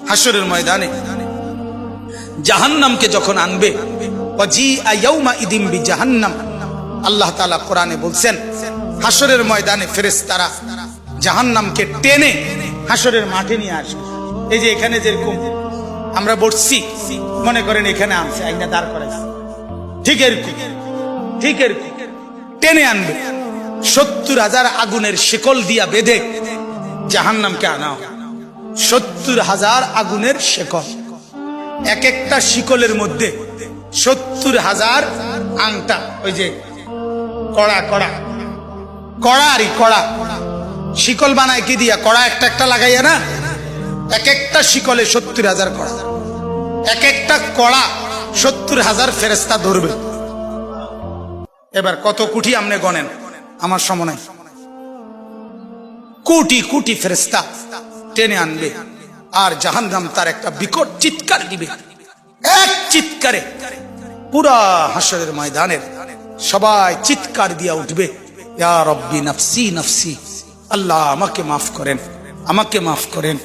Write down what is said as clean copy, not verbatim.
হাসরের ময়দানে জাহান্নামকে যখন আনবে, ওয়াজিআ ইয়াউমা ইদিম বিজাহান্নাম, আল্লাহ তাআলা কোরআনে বলছেন হাসরের ময়দানে ফেরেশতারা জাহান্নামকে টেনে হাসরের মাঠে নিয়ে আসবে। এই যে এখানে যেরকম আমরা বসছি, মনে করেন এখানে আনছে, আইনা দাঁড় করাইছে, ঠিক এরকম টেনে আনবে। 70,000 আগুনের শিকল দিয়া বেঁধে জাহান্নামকে আনা হবে। 70,000 আগুনের শিকল, এক একটা শিকলের মধ্যে 70,000 আংটা, ওই যে কড়া শিকল বানায় কি দিয়া, কড়া একটা একটা লাগাইয়া না, এক একটা শিকলে 70,000 কড়া, এক একটা কড়া 70,000 ফেরেশতা ধরবে। এবার কত কোটি আপনি গণেন, আমার সময় নাই। কোটি কোটি ফেরেশতা টেনে আনবে, আর জাহান্নাম তার একটা বিকট চিৎকার দিবে। এক চিৎকারে পুরা হাসরের ময়দানের সবাই চিৎকার দিয়া উঠবে, ইয়া রব্বি নাফসি নাফসি, আল্লাহ আমাকে মাফ করেন, আমাকে মাফ করেন।